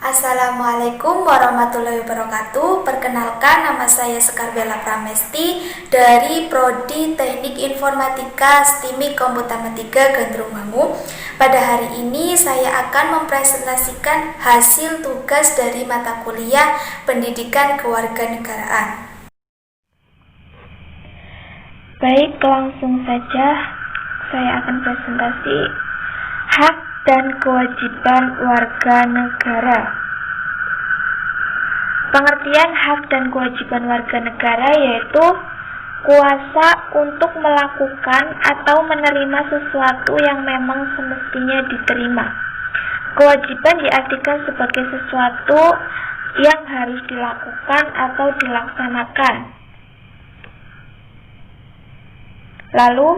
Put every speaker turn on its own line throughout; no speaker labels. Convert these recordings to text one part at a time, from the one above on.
Assalamualaikum warahmatullahi wabarakatuh. Perkenalkan, nama saya Sekar Bella Pramesti dari Prodi Teknik Informatika STIMIK Komputamatika Gandrung. Pada hari ini saya akan mempresentasikan hasil tugas dari mata kuliah Pendidikan Kewarganegaraan. Baik, langsung saja saya akan presentasi hak dan kewajiban warga negara. Pengertian hak dan kewajiban warga negara yaitu kuasa untuk melakukan atau menerima sesuatu yang memang semestinya diterima. Kewajiban diartikan sebagai sesuatu yang harus dilakukan atau dilaksanakan. Lalu,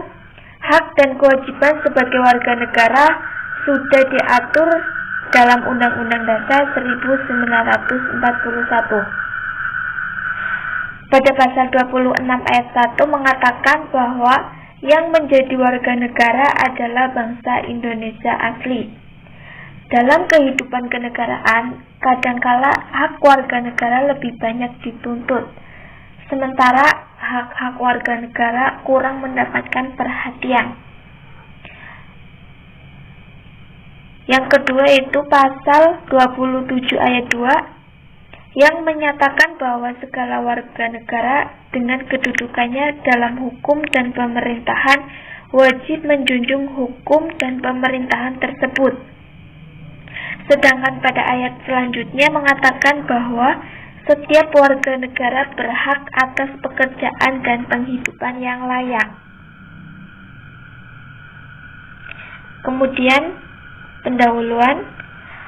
hak dan kewajiban sebagai warga negara sudah diatur dalam Undang-Undang Dasar 1941. Pada pasal 26 ayat 1 mengatakan bahwa yang menjadi warga negara adalah bangsa Indonesia asli. Dalam kehidupan kenegaraan, kadangkala hak warga negara lebih banyak dituntut, sementara hak-hak warga negara kurang mendapatkan perhatian. Yang kedua itu pasal 27 ayat 2 yang menyatakan bahwa segala warga negara dengan kedudukannya dalam hukum dan pemerintahan wajib menjunjung hukum dan pemerintahan tersebut. Sedangkan pada ayat selanjutnya mengatakan bahwa setiap warga negara berhak atas pekerjaan dan penghidupan yang layak. Kemudian pendahuluan,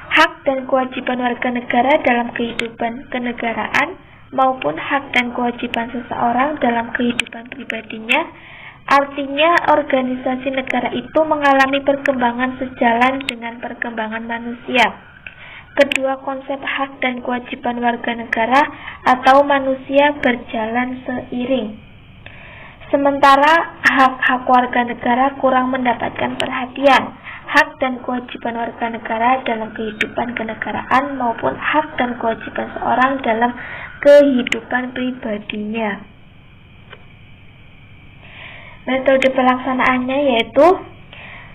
hak dan kewajiban warga negara dalam kehidupan kenegaraan maupun hak dan kewajiban seseorang dalam kehidupan pribadinya, artinya organisasi negara itu mengalami perkembangan sejalan dengan perkembangan manusia. Kedua konsep hak dan kewajiban warga negara atau manusia berjalan seiring. Sementara hak-hak warga negara kurang mendapatkan perhatian. Hak dan kewajiban warga negara dalam kehidupan kenegaraan maupun hak dan kewajiban seorang dalam kehidupan pribadinya. Metode pelaksanaannya yaitu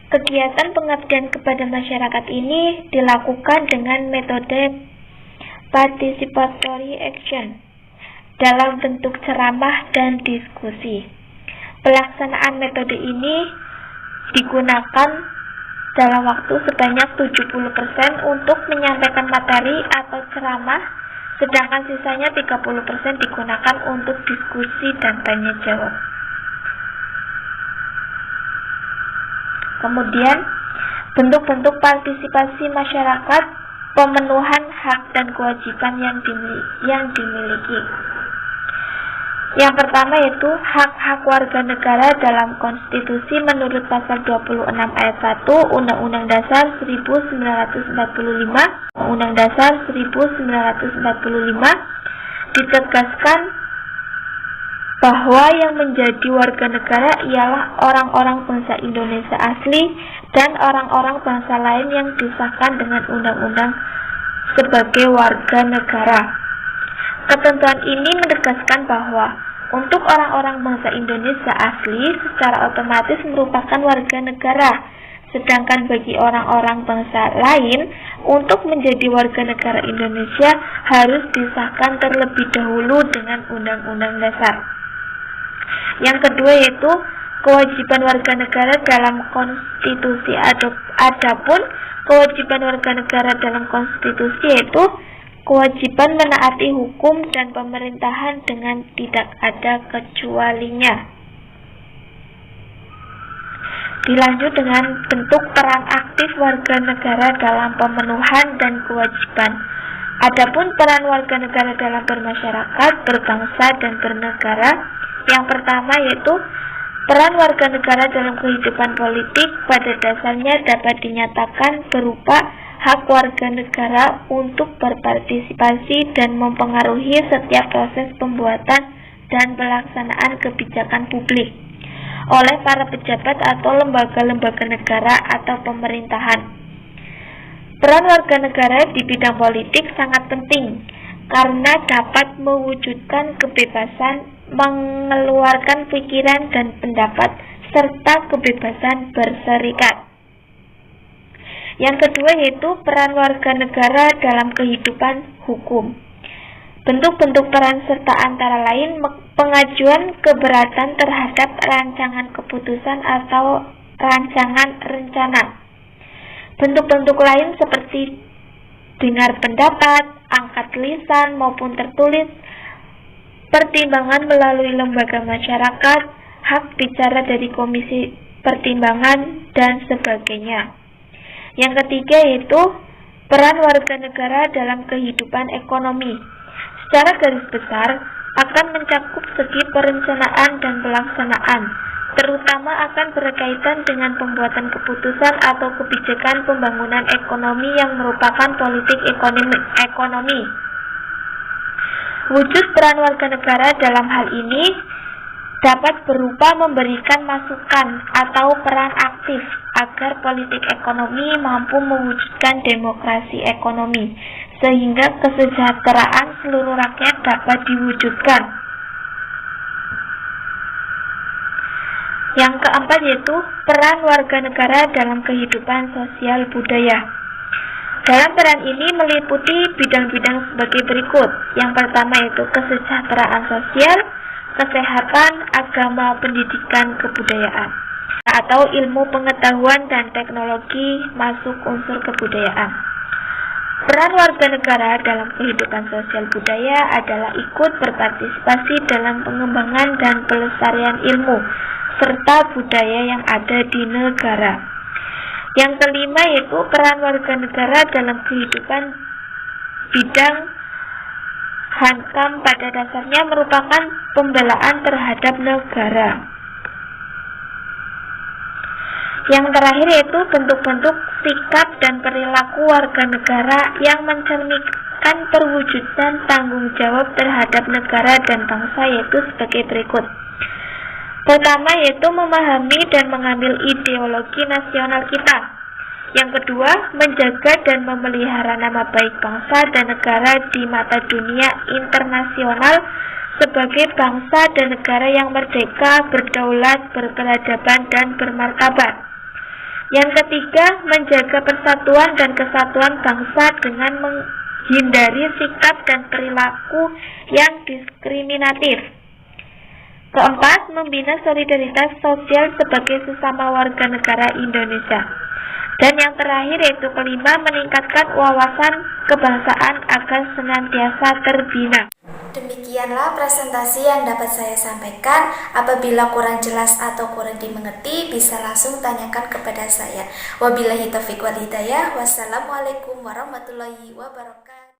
kegiatan pengabdian kepada masyarakat ini dilakukan dengan metode participatory action dalam bentuk ceramah dan diskusi. Pelaksanaan metode ini digunakan dalam waktu sebanyak 70% untuk menyampaikan materi atau ceramah, sedangkan sisanya 30% digunakan untuk diskusi dan tanya jawab. Kemudian, bentuk-bentuk partisipasi masyarakat, pemenuhan hak dan kewajiban yang dimiliki. Yang pertama yaitu hak-hak warga negara dalam konstitusi menurut pasal 26 ayat 1 Undang-Undang Dasar 1945. Undang Dasar 1945 ditegaskan bahwa yang menjadi warga negara ialah orang-orang bangsa Indonesia asli dan orang-orang bangsa lain yang disahkan dengan undang-undang sebagai warga negara. Ketentuan ini menegaskan bahwa untuk orang-orang bangsa Indonesia asli secara otomatis merupakan warga negara, sedangkan bagi orang-orang bangsa lain untuk menjadi warga negara Indonesia harus disahkan terlebih dahulu dengan Undang-Undang Dasar. Yang kedua yaitu kewajiban warga negara dalam konstitusi. Adapun kewajiban warga negara dalam konstitusi yaitu kewajiban menaati hukum dan pemerintahan dengan tidak ada kecualinya. Dilanjut dengan bentuk peran aktif warga negara dalam pemenuhan dan kewajiban. Adapun peran warga negara dalam bermasyarakat, berbangsa, dan bernegara, yang pertama yaitu peran warga negara dalam kehidupan politik pada dasarnya dapat dinyatakan berupa hak warga negara untuk berpartisipasi dan mempengaruhi setiap proses pembuatan dan pelaksanaan kebijakan publik oleh para pejabat atau lembaga-lembaga negara atau pemerintahan. Peran warga negara di bidang politik sangat penting karena dapat mewujudkan kebebasan mengeluarkan pikiran dan pendapat serta kebebasan berserikat. Yang kedua yaitu peran warga negara dalam kehidupan hukum. Bentuk-bentuk peran serta antara lain pengajuan keberatan terhadap rancangan keputusan atau rancangan rencana. Bentuk-bentuk lain seperti dengar pendapat, angkat lisan maupun tertulis, pertimbangan melalui lembaga masyarakat, hak bicara dari komisi pertimbangan, dan sebagainya. Yang ketiga yaitu peran warga negara dalam kehidupan ekonomi. Secara garis besar akan mencakup segi perencanaan dan pelaksanaan, terutama akan berkaitan dengan pembuatan keputusan atau kebijakan pembangunan ekonomi yang merupakan politik ekonomi. Wujud peran warga negara dalam hal ini dapat berupa memberikan masukan atau peran aktif agar politik ekonomi mampu mewujudkan demokrasi ekonomi, sehingga kesejahteraan seluruh rakyat dapat diwujudkan. Yang keempat yaitu peran warga negara dalam kehidupan sosial budaya. Dalam peran ini meliputi bidang-bidang sebagai berikut. Yang pertama yaitu kesejahteraan sosial, kesehatan, agama, pendidikan, kebudayaan, atau ilmu pengetahuan dan teknologi masuk unsur kebudayaan. Peran warga negara dalam kehidupan sosial budaya adalah ikut berpartisipasi dalam pengembangan dan pelestarian ilmu serta budaya yang ada di negara. Yang kelima yaitu peran warga negara dalam kehidupan bidang hankam pada dasarnya merupakan pembelaan terhadap negara. Yang terakhir yaitu bentuk-bentuk sikap dan perilaku warga negara yang mencerminkan perwujudan tanggung jawab terhadap negara dan bangsa, yaitu sebagai berikut. Pertama yaitu memahami dan mengambil ideologi nasional kita. Yang kedua, menjaga dan memelihara nama baik bangsa dan negara di mata dunia internasional sebagai bangsa dan negara yang merdeka, berdaulat, berperadaban, dan bermartabat. Yang ketiga, menjaga persatuan dan kesatuan bangsa dengan menghindari sikap dan perilaku yang diskriminatif. Keempat, membina solidaritas sosial sebagai sesama warga negara Indonesia. Dan yang terakhir yaitu kelima, meningkatkan wawasan kebangsaan agar senantiasa terbina.
Demikianlah presentasi yang dapat saya sampaikan. Apabila kurang jelas atau kurang dimengerti, bisa langsung tanyakan kepada saya. Wabillahi taufiq wal hidayah. Wassalamualaikum warahmatullahi wabarakatuh.